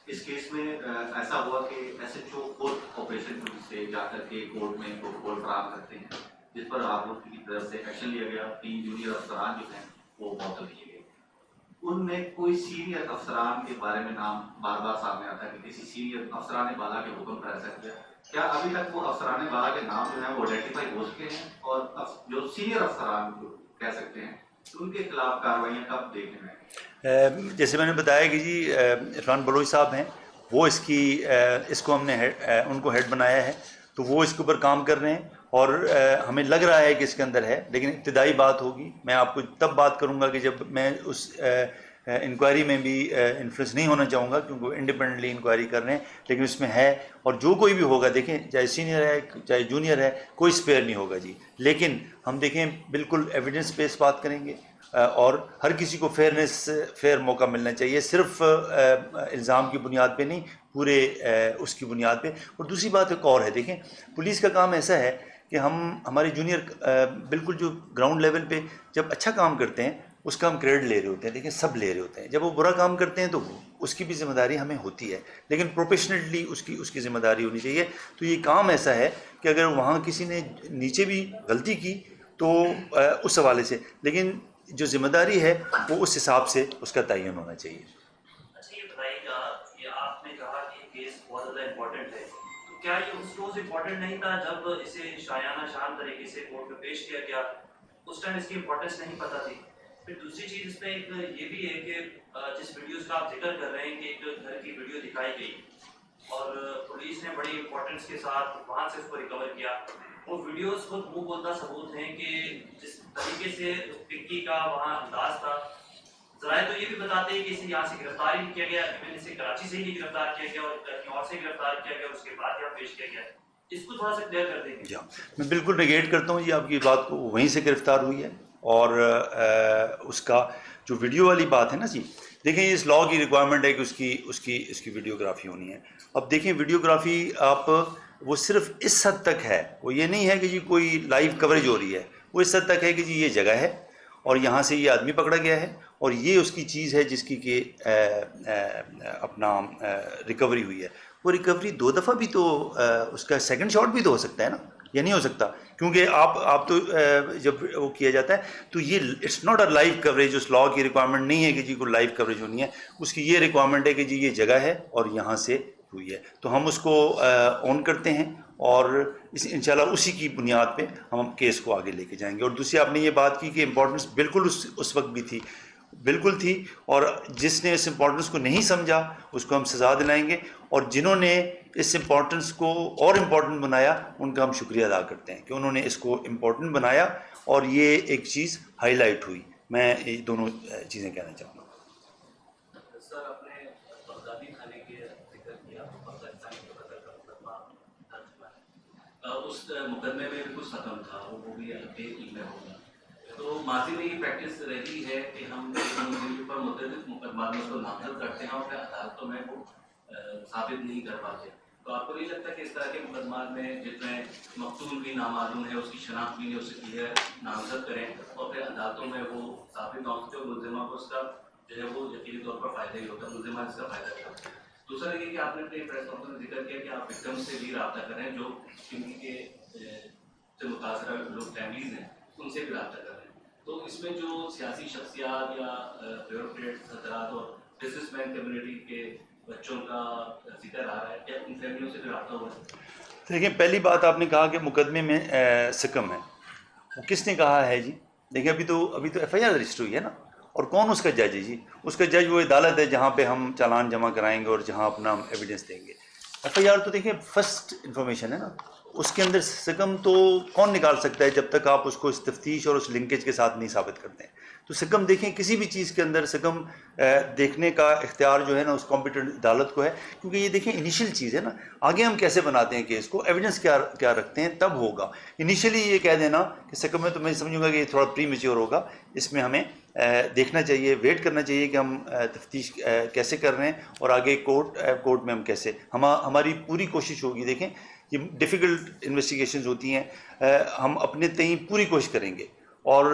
اس کیس میں ایسا ہوا کہ ایس ایچ او خود آپریشن پولیس سے جا کر کے کورٹ میں پروٹوکول فراہم کرتے ہیں جس پر آپ لوگ کی طرف سے ایکشن لیا گیا. 3 جونیئر افسران جو ہیں وہ معطل کیے گئے. ان میں کوئی سینئر افسران کے بارے میں نام بار بار سامنے آتا ہے کہ کسی سینئر افسران بالا کے حکم پر ایسا کیا. کیا ابھی تک وہ افسران بالا کے نام جو ہیں وہ آئیڈینٹیفائی ہو چکے ہیں اور جو سینئر افسران کہہ سکتے ہیں ان کے خلاف کارروائیاں کب دیکھنے میں؟ جیسے میں نے بتایا کہ جی عرفان بلوچ صاحب ہیں, وہ اس کو ہم نے ان کو ہیڈ بنایا ہے, تو وہ اس کے اوپر کام کر رہے ہیں اور ہمیں لگ رہا ہے کہ اس کے اندر ہے, لیکن ابتدائی بات ہوگی. میں آپ کو تب بات کروں گا کہ جب میں اس انکوائری میں بھی انفلوئنس نہیں ہونا چاہوں گا کیونکہ وہ انڈیپینڈنٹلی انکوائری کر رہے ہیں, لیکن اس میں ہے. اور جو کوئی بھی ہوگا دیکھیں چاہے سینئر ہے چاہے جونیئر ہے, کوئی اسپیئر نہیں ہوگا جی. لیکن ہم دیکھیں بالکل ایویڈنس بیس بات کریں گے اور ہر کسی کو فیئر موقع ملنا چاہیے, صرف الزام کی بنیاد پہ نہیں, پورے اس کی بنیاد پہ. اور دوسری بات ایک اور ہے, دیکھیں پولیس کا کام ایسا ہے کہ ہمارے جونیئر بالکل جو گراؤنڈ لیول پہ جب اچھا کام کرتے ہیں اس کا ہم کریڈٹ لے رہے ہوتے ہیں, دیکھیں سب لے رہے ہوتے ہیں. جب وہ برا کام کرتے ہیں تو اس کی بھی ذمہ داری ہمیں ہوتی ہے, لیکن پروفیشنلی اس کی ذمہ داری ہونی چاہیے. تو یہ کام ایسا ہے کہ اگر وہاں کسی نے نیچے بھی غلطی کی تو اس حوالے سے, لیکن جو ذمہ داری ہے وہ اس حساب سے اس کا تعین ہونا چاہیے. اچھا یہ بتائیے گا کیا یہ اس روز امپورٹنٹ نہیں تھا جب اسے شایانہ شان طریقے سے کورٹ میں پیش کیا گیا؟ اس ٹائم اس کی امپورٹنس نہیں پتہ تھی؟ پھر دوسری چیز اس میں ایک یہ بھی ہے کہ جس ویڈیوز کا آپ ذکر کر رہے ہیں کہ ایک گھر کی ویڈیو دکھائی گئی اور پولیس نے بڑی امپورٹنس کے ساتھ وہاں سے اس کو ریکور کیا، وہ ویڈیوز خود منہ بولتا ثبوت ہیں کہ جس طریقے سے پنکی کا وہاں انداز تھا، ذرائع تو یہ بھی بتاتے ہیں کہ اسے یہاں سے گرفتار ہی نہیں کیا گیا، ایون اسے کراچی سے ہی نہیں گرفتار کیا گیا اور کہیں اور سے گرفتار کیا گیا اور اس کے بعد یہاں پیش کیا گیا. اس کو تھوڑا سا کلیئر کر دیں گے. جی میں بالکل نگیٹ کرتا ہوں جی آپ کی بات کو، وہیں سے گرفتار ہوئی ہے. اور اس کا جو ویڈیو والی بات ہے نا جی، دیکھیں اس لاء کی ریکوائرمنٹ ہے کہ اس کی ویڈیوگرافی ہونی ہے. اب دیکھیں ویڈیوگرافی آپ وہ صرف اس حد تک ہے، وہ یہ نہیں ہے کہ جی کوئی لائیو کوریج ہو رہی ہے، وہ اس حد تک ہے کہ جی یہ جگہ ہے اور یہاں سے یہ آدمی پکڑا گیا ہے اور یہ اس کی چیز ہے جس کی کہ اپنا ریکوری ہوئی ہے. وہ ریکوری 2 دفعہ بھی تو اس کا سیکنڈ شاٹ بھی تو ہو سکتا ہے نا، یا نہیں ہو سکتا؟ کیونکہ آپ تو جب وہ کیا جاتا ہے تو یہ it's not a live coverage. اس لاء کی ریکوائرمنٹ نہیں ہے کہ جی کوئی لائیو کوریج ہونی ہے، اس کی یہ ریکوائرمنٹ ہے کہ جی یہ جگہ ہے اور یہاں سے ہوئی ہے. تو ہم اس کو آن کرتے ہیں اور انشاءاللہ اسی کی بنیاد پہ ہم کیس کو آگے لے کے جائیں گے. اور دوسری آپ نے یہ بات کی کہ امپورٹنس بالکل اس وقت بھی تھی، بالکل تھی، اور جس نے اس امپورٹنس کو نہیں سمجھا اس کو ہم سزا دلائیں گے، اور جنہوں نے اس امپورٹنس کو اور امپورٹنٹ بنایا ان کا ہم شکریہ ادا کرتے ہیں کہ انہوں نے اس کو امپورٹنٹ بنایا اور یہ ایک چیز ہائی لائٹ ہوئی. میں یہ دونوں چیزیں کہنا چاہوں گا. سر آپ نے بغدادی تھانے کے ذکر کیا، پاکستانی قتل کا مقدمہ درج ہوا ہے، اس مقدمے میں بھی کچھ ختم تھا، وہ بھی ای میں ہوگا. تو ماضی میں یہ پریکٹس رہی ہے کہ ہم پر متعدد مقدمات میں اس کو نامزد کرتے ہیں اور پھر عدالتوں میں وہ ثابت نہیں کر پاتے. تو آپ کو نہیں لگتا کہ اس طرح کے مقدمات میں جس میں مقتول بھی نامعلوم ہے، اس کی شناخت بھی نہیں ہو سکتی ہے، نامزد کریں اور پھر عدالتوں میں وہ ثابت نہ ہو سکتے اور ملزمہ کو اس کا جو ہے وہ یقینی طور پر فائدہ ہی ہوتا ہے، ملزمہ اس کا فائدہ اٹھاتا ہے. دوسرا یہ کہ آپ نے اپنے پریس کانفرنس میں ذکر کیا کہ آپ وکٹم سے بھی رابطہ کریں جو ان کے جو متاثرہ لوگ فیملیز ہیں ان سے بھی رابطہ کر رہے ہیں. تو اس میں جو سیاسی شخصیات یا بیوروکریٹ حضرات اور بزنس مین کمیونٹی کے بچوں کا ذکر آ رہا ہے، کیا ان فیملیوں سے بھی رابطہ ہوا ہے؟ دیکھیں پہلی بات آپ نے کہا کہ مقدمے میں سکم ہے، وہ کس نے کہا ہے جی؟ دیکھیں ابھی تو ایف آئی آر رجسٹر ہوئی ہے نا، اور کون اس کا جج ہے جی؟ اس کا جج وہ عدالت ہے جہاں پہ ہم چالان جمع کرائیں گے اور جہاں اپنا ہم ایویڈنس دیں گے. ایف آئی آر تو دیکھیں فرسٹ انفارمیشن ہے نا، اس کے اندر سکم تو کون نکال سکتا ہے جب تک آپ اس کو اس تفتیش اور اس لنکیج کے ساتھ نہیں ثابت کرتے ہیں. تو سکم دیکھیں کسی بھی چیز کے اندر سکم دیکھنے کا اختیار جو ہے نا اس کمپیٹنٹ عدالت کو ہے، کیونکہ یہ دیکھیں انیشیل چیز ہے نا. آگے ہم کیسے بناتے ہیں کیس کو، ایویڈنس کیا رکھتے ہیں، تب ہوگا. انیشیلی یہ کہہ دینا کہ سکم میں تو میں سمجھوں گا کہ یہ تھوڑا پری میچور ہوگا. اس میں ہمیں دیکھنا چاہیے، ویٹ کرنا چاہیے کہ ہم تفتیش کیسے کر رہے ہیں اور آگے کورٹ میں ہم کیسے، ہماری پوری کوشش ہوگی. دیکھیں یہ ڈیفیکلٹ انویسٹیگیشنز ہوتی ہیں، ہم اپنے تئیں پوری کوشش کریں گے اور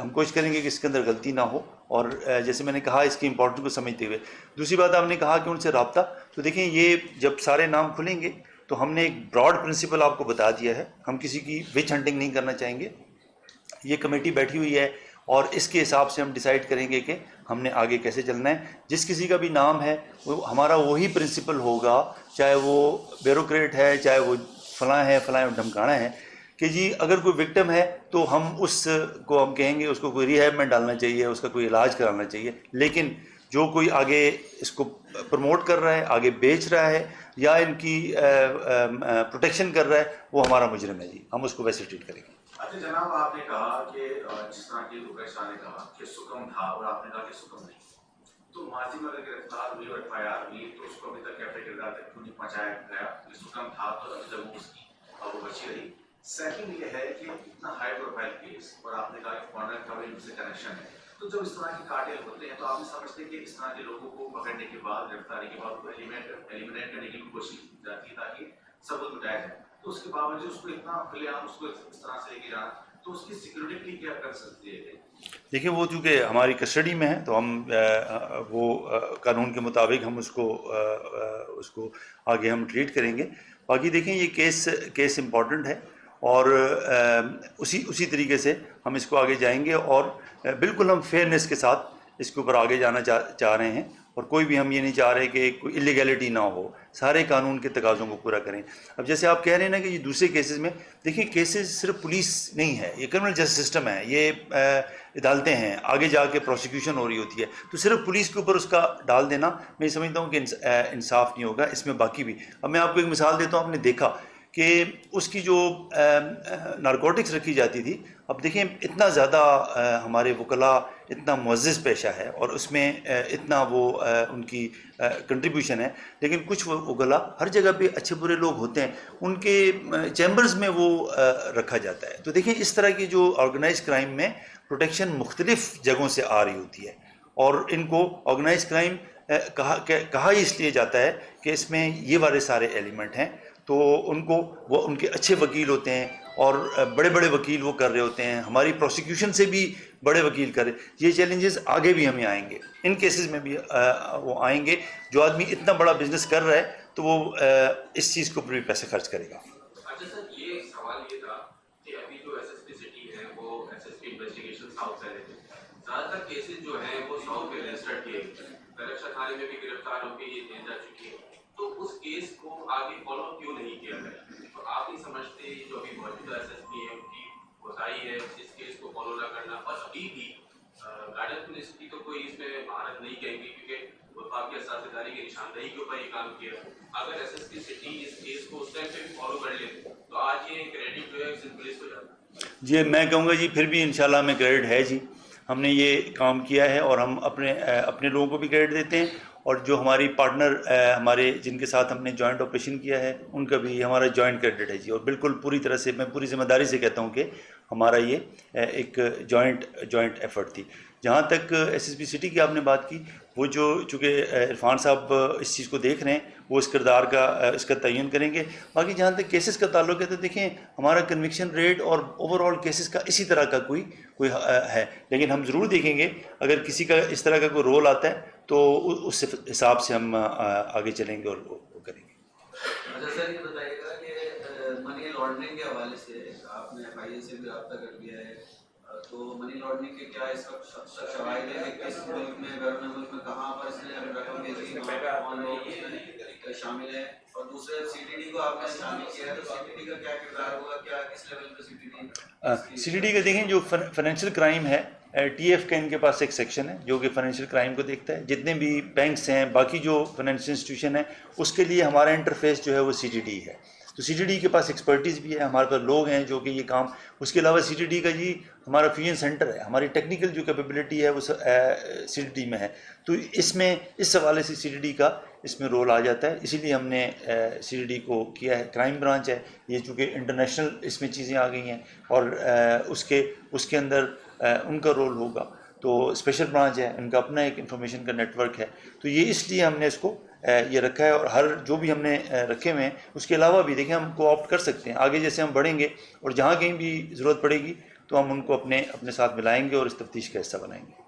ہم کوشش کریں گے کہ اس کے اندر غلطی نہ ہو. اور جیسے میں نے کہا اس کی امپورٹنس کو سمجھتے ہوئے، دوسری بات آپ نے کہا کہ ان سے رابطہ، تو دیکھیں یہ جب سارے نام کھلیں گے تو ہم نے ایک براڈ پرنسپل آپ کو بتا دیا ہے، ہم کسی کی وچ ہنٹنگ نہیں کرنا چاہیں گے. یہ کمیٹی بیٹھی ہوئی ہے اور اس کے حساب سے ہم ڈیسائیڈ کریں گے کہ ہم نے آگے کیسے چلنا ہے. جس کسی کا بھی نام ہے وہ ہمارا وہی پرنسپل ہوگا، چاہے وہ بیوروکریٹ ہے، چاہے وہ فلاں ہے فلاں ڈھمکانا ہے، کہ جی اگر کوئی وکٹم ہے تو ہم اس کو ہم کہیں گے اس کو کوئی ریہیب میں ڈالنا چاہیے، اس کا کوئی علاج کرانا چاہیے. لیکن جو کوئی آگے اس کو پروموٹ کر رہا ہے، آگے بیچ رہا ہے یا ان کی پروٹیکشن کر رہا ہے، وہ ہمارا مجرم ہے جی، ہم اس کو ویسے ٹریٹ کریں گے. اچھا جناب، آپ نے کہا کہ جس طرح کی روپیش شاہ نے کہا کہ سکم تھا اور آپ نے کہا کہ سکم نہیں، تو ماضی میں اگر گرفتار ہوئی اور ایف آئی آر ہوئی تو اس کو ابھی تک کیفے کردار تک کیوں نہیں پہنچایا گیا کہ سکم تھا تو ابھی تک وہ اس کی وہ بچی رہی. سیکنڈ یہ ہے کہ اتنا ہائی پروفائل کیس اور آپ نے کہا کہ فارنر کا بھی ان سے کنیکشن ہے، تو جب اس طرح کے کارٹیل ہوتے ہیں تو آپ یہ سمجھتے ہیں کہ اس طرح کے لوگوں کو پکڑنے کے بعد، گرفتاری کے بعد کو ایلیمنیٹ کرنے کی کوشش کی جاتی ہے تاکہ ثبوت مٹایا جائے. تو اس کے باوجود اس کو اتنا کھلے عام اس کو اس طرح سے لے کے جانا، تو اس کی سیکورٹی کے لیے کیا کر سکتے ہیں؟ دیکھیں وہ چونکہ ہماری کسٹڈی میں ہے تو ہم وہ قانون کے مطابق ہم اس کو آگے ہم ٹریٹ کریں گے. باقی دیکھیں یہ کیس امپورٹنٹ ہے اور اسی طریقے سے ہم اس کو آگے جائیں گے اور بالکل ہم فیئرنیس کے ساتھ اس کے اوپر آگے جانا چاہ رہے ہیں اور کوئی بھی ہم یہ نہیں چاہ رہے کہ کوئی الیگیلٹی نہ ہو، سارے قانون کے تقاضوں کو پورا کریں. اب جیسے آپ کہہ رہے ہیں نا کہ یہ دوسرے کیسز میں دیکھیں، کیسز صرف پولیس نہیں ہے، یہ کرمنل جسٹس سسٹم ہے، یہ عدالتیں ہیں، آگے جا کے پروسیکیوشن ہو رہی ہوتی ہے. تو صرف پولیس کے اوپر اس کا ڈال دینا میں سمجھتا ہوں کہ انصاف نہیں ہوگا. اس میں باقی بھی، اب میں آپ کو ایک مثال دیتا ہوں. آپ نے دیکھا کہ اس کی جو نارکوٹکس رکھی جاتی تھی، اب دیکھیں اتنا زیادہ ہمارے وکلاء اتنا معزز پیشہ ہے اور اس میں اتنا وہ ان کی کنٹریبیوشن ہے، لیکن کچھ وکلاء ہر جگہ پہ اچھے برے لوگ ہوتے ہیں، ان کے چیمبرز میں وہ رکھا جاتا ہے. تو دیکھیں اس طرح کی جو آرگنائز کرائم میں پروٹیکشن مختلف جگہوں سے آ رہی ہوتی ہے، اور ان کو آرگنائز کرائم کہا ہی اس لیے جاتا ہے کہ اس میں یہ والے سارے ایلیمنٹ ہیں. تو ان کو وہ ان کے اچھے وکیل ہوتے ہیں اور بڑے بڑے وکیل وہ کر رہے ہوتے ہیں، ہماری پروسیکیوشن سے بھی بڑے وکیل کر رہے. یہ چیلنجز آگے بھی ہمیں آئیں گے، ان کیسز میں بھی وہ آئیں گے. جو آدمی اتنا بڑا بزنس کر رہا ہے تو وہ اس چیز کے اوپر بھی پیسے خرچ کرے گا. اچھا سر، یہ سوال یہ تھا کہ ابھی جو ایس ایس پی سٹی ہے وہ S S P investigation south سے رہتے ہیں، زیادہ تر کیسز جو ہیں وہ ساؤتھ میں رجسٹر کیے گئے، درخشا تھانے میں بھی گرفتار ہو کے یہ دی جا چکی ہے. تو اس کیس کو آگے فالو کیوں نہیں کیا گیا؟ تو آپ نہیں سمجھتے جو ابھی موجودہ ایس ایس پی ہے ان کی کوتاہی ہے اس کیس کو فالو نہ کرنا؟ اور ابھی بھی گائیڈنس پولیس کی تو کوئی اس میں مہارت نہیں کہیں گی، کیونکہ وفاقی اساتذاری کی نشاندہی کے اوپر یہ کام کیا. اگر ایس ایس پی سٹی اس کیس کو اس ٹائم پہ بھی فالو کر لے تو آج یہ کریڈٹ جو ہے سندھ پولیس کو جاتا ہے. جی میں کہوں گا جی پھر بھی انشاءاللہ ہمیں کریڈٹ ہے جی، ہم نے یہ کام کیا ہے اور ہم اپنے لوگوں کو بھی کریڈٹ دیتے ہیں، اور جو ہماری پارٹنر ہمارے جن کے ساتھ ہم نے جوائنٹ آپریشن کیا ہے ان کا بھی ہمارا جوائنٹ کریڈٹ ہے جی. اور بالکل پوری طرح سے میں پوری ذمہ داری سے کہتا ہوں کہ ہمارا یہ ایک جوائنٹ ایفرٹ تھی. جہاں تک ایس ایس پی سٹی کی آپ نے بات کی، وہ جو چونکہ عرفان صاحب اس چیز کو دیکھ رہے ہیں وہ اس کردار کا اس کا تعین کریں گے. باقی جہاں تک کیسز کا تعلق ہے تو دیکھیں ہمارا کنوکشن ریٹ اور اوور آل کیسز کا اسی طرح کا کوئی ہے، لیکن ہم ضرور دیکھیں گے اگر کسی کا اس طرح کا کوئی رول آتا ہے تو اس حساب سے ہم آگے چلیں گے اور وہ کریں گے. اچھا سر، یہ بتائیے گا کہ منی لانڈرنگ کے حوالے سے آپ نے ایف آئی اے سے بھی رابطہ کر دیا ہے، تو منی لانڈرنگ کے کیا اس کا شواہد ہے کہ کس ملک میں بیرون ملک میں کہاں پر اس نے رقم بھیجی، کون لوگ شامل ہیں، اور دوسرے سی ٹی ڈی کو آپ نے شامل کیا ہے تو سی ٹی ڈی کا کیا کردار ہوگا، کیا کس لیول پہ سی ٹی ڈی کا دیکھیں جو فائنینشیل کرائم ہے، ٹی ایف کا ان کے پاس ایک سیکشن ہے جو کہ فائنینشیل کرائم کو دیکھتا ہے. جتنے بھی بینکس ہیں، باقی جو فائنینشیل انسٹیٹیوشن ہیں، اس کے لیے ہمارا انٹرفیس جو ہے وہ سی ٹی ڈی ہے. تو سی ٹی ڈی کے پاس ایکسپرٹیز بھی ہے، ہمارے پاس لوگ ہیں جو کہ یہ کام. اس کے علاوہ سی ٹی ڈی کا جی ہمارا فیوژن سینٹر ہے، ہماری ٹیکنیکل جو کیپیبلٹی ہے وہ سی ٹی ڈی میں ہے. تو اس میں اس حوالے سے سی ٹی ڈی کا اس میں رول آ جاتا ہے، اسی لیے ہم نے سی ٹی ڈی کو کیا ہے. کرائم برانچ ہے یہ، چونکہ انٹرنیشنل اس میں چیزیں آ گئی ہیں اور اس کے اندر ان کا رول ہوگا. تو اسپیشل برانچ ہے، ان کا اپنا ایک انفارمیشن کا نیٹ ورک ہے. تو یہ اس لیے ہم نے اس کو یہ رکھا ہے، اور ہر جو بھی ہم نے رکھے ہوئے ہیں اس کے علاوہ بھی دیکھیں ہم کو آپٹ کر سکتے ہیں. آگے جیسے ہم بڑھیں گے اور جہاں کہیں بھی ضرورت پڑے گی تو ہم ان کو اپنے ساتھ ملائیں گے اور اس تفتیش کا حصہ بنائیں گے.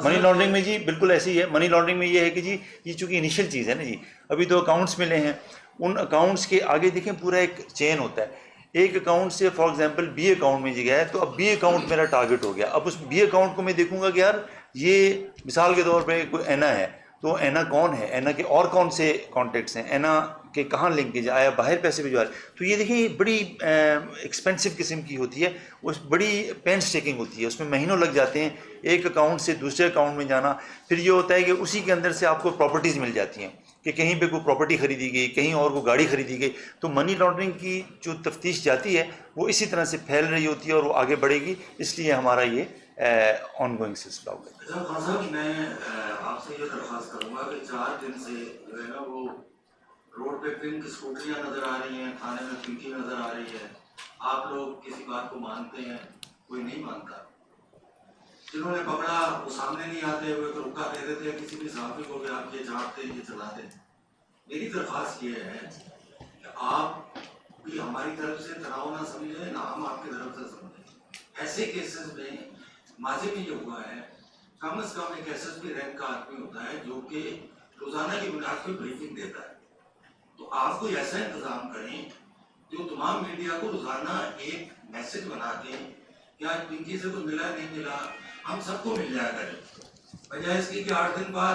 منی لانڈرنگ میں جی بالکل ایسے ہی ہے. منی لانڈرنگ میں یہ ہے کہ جی یہ چونکہ انیشیل چیز ہے نا جی، ابھی تو اکاؤنٹس ملے ہیں، ان اکاؤنٹس کے آگے دیکھیں پورا ایک چین ہوتا ہے. ایک اکاؤنٹ سے فار ایگزامپل بی اکاؤنٹ میں جی گیا ہے تو اب بی اکاؤنٹ میرا ٹارگٹ ہو گیا. اب اس بی اکاؤنٹ کو میں دیکھوں گا کہ یار یہ مثال کے طور پہ کوئی اینا ہے، تو اینا کون ہے، اینا کے اور کون سے کانٹیکٹس ہیں، اینا کہ کہاں لنکیج آیا، باہر پیسے بھجوا رہے. تو یہ دیکھیں یہ بڑی ایکسپینسو قسم کی ہوتی ہے، وہ بڑی پینس ٹیکنگ ہوتی ہے، اس میں مہینوں لگ جاتے ہیں ایک اکاؤنٹ سے دوسرے اکاؤنٹ میں جانا. پھر یہ ہوتا ہے کہ اسی کے اندر سے آپ کو پراپرٹیز مل جاتی ہیں کہ کہیں پہ کوئی پراپرٹی خریدی گئی، کہیں اور کو گاڑی خریدی گئی. تو منی لانڈرنگ کی جو تفتیش جاتی ہے وہ اسی طرح سے پھیل رہی ہوتی ہے اور وہ آگے بڑھے گی. اس لیے ہمارا یہ آن گوئنگ سلسلہ ہوگا. خان صاحب میں آپ سے یہ درخواست کروں گا کہ 4 دن سے جو ہے نا وہ روڈ پہ پنک اسکوٹریاں نظر آ رہی ہیں، تھانے میں پنکی نظر آ رہی ہے. آپ لوگ کسی بات کو مانتے ہیں، کوئی نہیں مانتا. جنہوں نے پکڑا وہ سامنے نہیں آتے ہوئے تو رکا دے دیتے کسی بھی صحافی کو کہ آپ یہ جانتے یہ چلاتے. میری درخواست یہ ہے کہ آپ بھی ہماری طرف سے تناؤ نہ سمجھیں، نہ ہم آپ کی طرف سے سمجھیں. ایسے کیسز میں ماضی میں یہ ہوا ہے، کم از کم ایک ایس ایس پی رینک کا آدمی ہوتا ہے جو کہ روزانہ کی بنیاد پہ بریفنگ دیتا ہے. تو آپ کوئی ایسا انتظام کریں جو تمام میڈیا کو روزانہ ایک میسج بنا دیں کہ آج پنکی سے تو ملا نہیں ملا، ہم سب کو مل جایا کریں، بجائے اس کی کہ 8 دن بعد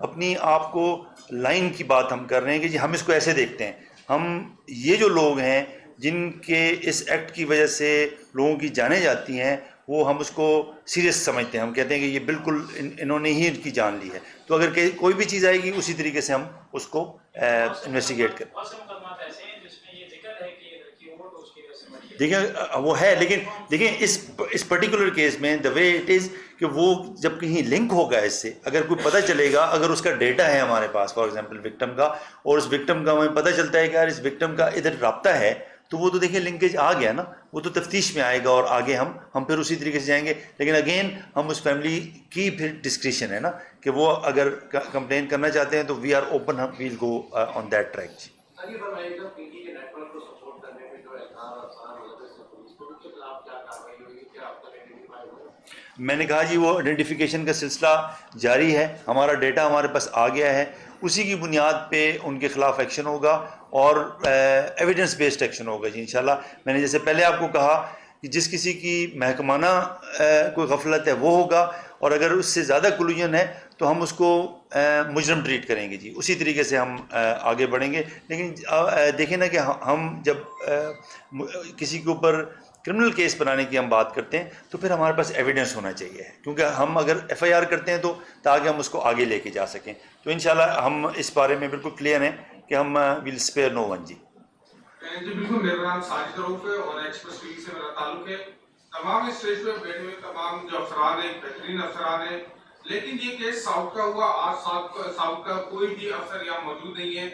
اپنی آپ کو لائن کی بات ہم کر رہے ہیں کہ جی ہم اس کو ایسے دیکھتے ہیں. ہم یہ جو لوگ ہیں جن کے اس ایکٹ کی وجہ سے لوگوں کی جانیں جاتی ہیں وہ ہم اس کو سیریس سمجھتے ہیں. ہم کہتے ہیں کہ یہ بالکل انہوں نے ہی ان کی جان لی ہے. تو اگر کوئی بھی چیز آئے گی اسی طریقے سے ہم اس کو انویسٹیگیٹ کریں. دیکھیں وہ ہے لیکن دیکھیں اس پرٹیکولر کیس میں دا وے اٹ از کہ وہ جب کہیں لنک ہوگا اس سے اگر کوئی پتہ چلے گا, اگر اس کا ڈیٹا ہے ہمارے پاس فار ایگزامپل وکٹم کا, اور اس وکٹم کا ہمیں پتہ چلتا ہے کہ یار اس وکٹم کا ادھر رابطہ ہے, تو وہ تو دیکھیں لنکیج آ گیا نا, وہ تو تفتیش میں آئے گا اور آگے ہم پھر اسی طریقے سے جائیں گے. لیکن اگین ہم اس فیملی کی پھر ڈسکریشن ہے نا کہ وہ اگر کمپلین کرنا چاہتے ہیں تو we are open, we'll go on that track. میں نے کہا جی وہ آئیڈینٹیفیکیشن کا سلسلہ جاری ہے, ہمارا ڈیٹا ہمارے پاس آ گیا ہے, اسی کی بنیاد پہ ان کے خلاف ایکشن ہوگا اور ایویڈنس بیسڈ ایکشن ہوگا جی انشاءاللہ. میں نے جیسے پہلے آپ کو کہا کہ جس کسی کی محکمانہ کوئی غفلت ہے وہ ہوگا, اور اگر اس سے زیادہ کلوژن ہے تو ہم اس کو مجرم ٹریٹ کریں گے جی, اسی طریقے سے ہم آگے بڑھیں گے. لیکن دیکھیں نا کہ ہم جب کسی کے اوپر کرمنل کیس بنانے کی ہم بات کرتے ہیں تو پھر ہمارے پاس ایویڈنس ہونا چاہیے, کیونکہ ہم اگر ایف آئی آر کرتے ہیں تو تاکہ ہم اس کو آگے لے کے جا سکیں. تو انشاءاللہ ہم اس بارے میں بالکل کلیئر ہیں کہ ہم ول اسپیئر نو ون. جی جی بالکل, میرا نام ساجد رؤف ہے اور ایکسپریس ٹی وی سے میرا تعلق ہے. تمام اسٹیج پہ بیٹھے ہوئے تمام جو افراد ہیں بہترین افراد ہیں, لیکن یہ کیس ساؤتھ کا ہوا, آج ساؤتھ کا کوئی بھی افسر یہاں موجود نہیں ہے.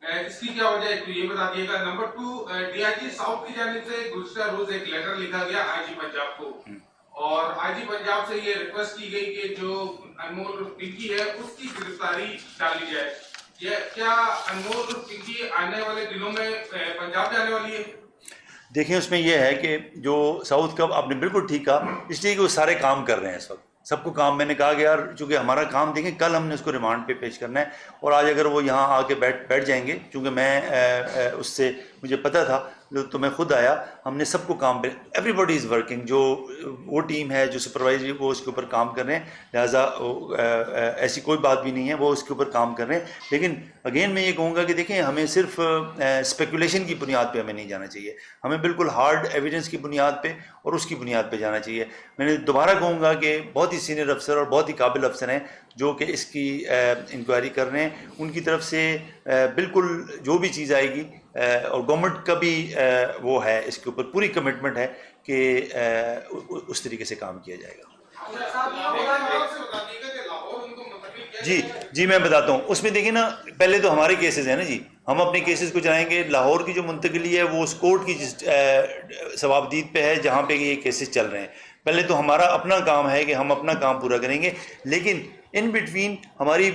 اس کی کیا وجہ ہے تو یہ بتا دیے گا. Number 2, D I G south کی جانب سے گزشتہ روز ایک لیٹر لکھا گیا آئی جی پنجاب کو, اور آئی جی پنجاب سے یہ ریکویسٹ کی گئی کہ جو انمول پنکی ہے اس کی گرفتاری ڈالی جائے. یہ کیا انمول پنکی آنے والے دنوں میں پنجاب جانے والی ہے؟ دیکھیں اس میں یہ ہے کہ جو ساؤتھ کا آپ نے بالکل ٹھیک کہا, اس لیے کہ وہ سارے کام کر رہے ہیں اس وقت, سب کو کام. میں نے کہا کہ یار چونکہ ہمارا کام دیکھیں کل ہم نے اس کو ریمانڈ پہ پیش کرنا ہے, اور آج اگر وہ یہاں آ کے بیٹھ جائیں گے, چونکہ میں اس سے مجھے پتہ تھا تو میں خود آیا, ہم نے سب کو کام پہ, ایوری باڈی از ورکنگ, جو وہ ٹیم ہے جو سپروائزری وہ اس کے اوپر کام کر رہے ہیں, لہٰذا ایسی کوئی بات بھی نہیں ہے, وہ اس کے اوپر کام کر رہے ہیں. لیکن اگین میں یہ کہوں گا کہ دیکھیں ہمیں صرف اسپیکولیشن کی بنیاد پہ ہمیں نہیں جانا چاہیے, ہمیں بالکل ہارڈ ایویڈنس کی بنیاد پہ اور اس کی بنیاد پہ جانا چاہیے. میں نے دوبارہ کہوں گا کہ بہت ہی سینئر افسر اور بہت ہی قابل افسر ہیں جو کہ اس کی انکوائری کر رہے ہیں, ان کی طرف سے بالکل جو بھی چیز آئے گی, اور گورنمنٹ کا بھی وہ ہے اس کے اوپر پوری کمٹمنٹ ہے کہ اس طریقے سے کام کیا جائے گا. جی میں بتاتا ہوں. اس میں دیکھیں نا پہلے تو ہمارے کیسز ہیں نا جی, ہم اپنے کیسز کو چلائیں گے. لاہور کی جو منتقلی ہے وہ اس کورٹ کی ثوابدید پہ ہے جہاں پہ یہ کیسز چل رہے ہیں. پہلے تو ہمارا اپنا کام ہے کہ ہم اپنا کام پورا کریں گے, لیکن ان بٹوین ہماری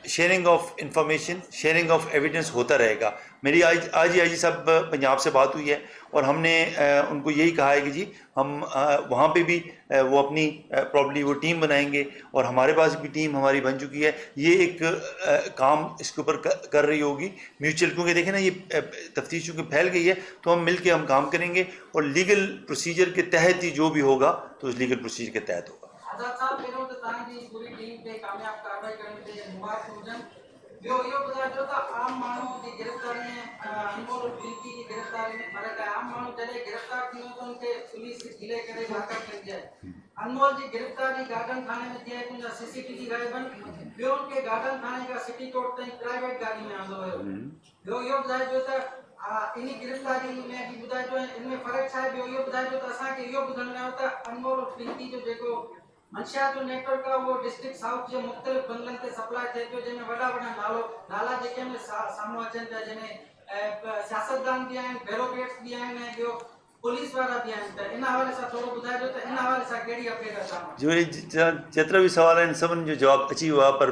sharing of information, sharing of evidence ہوتا رہے گا. میری آج ہی آئی جی صاحب پنجاب سے بات ہوئی ہے اور ہم نے ان کو یہی کہا ہے کہ جی ہم وہاں پہ بھی وہ اپنی پرابلی وہ ٹیم بنائیں گے, اور ہمارے پاس بھی ٹیم ہماری بن چکی ہے. یہ ایک کام اس کے اوپر کر رہی ہوگی میوچل, کیونکہ دیکھیں نا یہ تفتیش چونکہ پھیل گئی ہے تو ہم مل کے ہم کام کریں گے, اور لیگل پروسیجر کے تحت ہی جو بھی ہوگا تو اس لیگل پروسیجر کے تحت ہوگا. آزاد صاحب میرے تو تانجی پوری ٹیم پہ کامیاب کارروائی کرنے کے مبارک ہوجن. جو بتا جو تھا عام مانو کی گرفتاری میں انمول پنکی کی گرفتاری میں فرق ہے. عام مانو جڑے گرفتار تھی تو ان کے پولیس ضلع کرے لاکر کر جائے. انمول جی گرفتاری گارڈن تھانے میں تھی ہے, سی سی ٹی وی غائبن جو ان کے گارڈن تھانے کا سٹی کورٹ تائیں پرائیویٹ گاڑی میں آندو ہے. جو بتا جو تھا انہی گرفتاری میں بھی بتا جو ان میں فرق ہے. جو بتا جو تھا اساں کے یہ بدھن میں ہوتا انمول پنکی جو دیکھو منشیات نیٹ ورک کا وہ ڈسٹرکٹ ساؤتھ جو مختلف بندن کے سپلائی تھے جو جن میں وڈا نالا جے میں سامو اچن پیا, جن میں سیاستدان بھی ہیں, بیروکریٹس بھی ہیں, جو پولیس والا بھی ہیں. ان حوالے سے تھوڑو بتا جو ان حوالے سے کیڑی اپڈیٹ ہے جو جترا بھی سوال ہیں سبن جو جواب اچھی ہوا, پر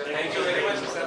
Thank you very much, sir.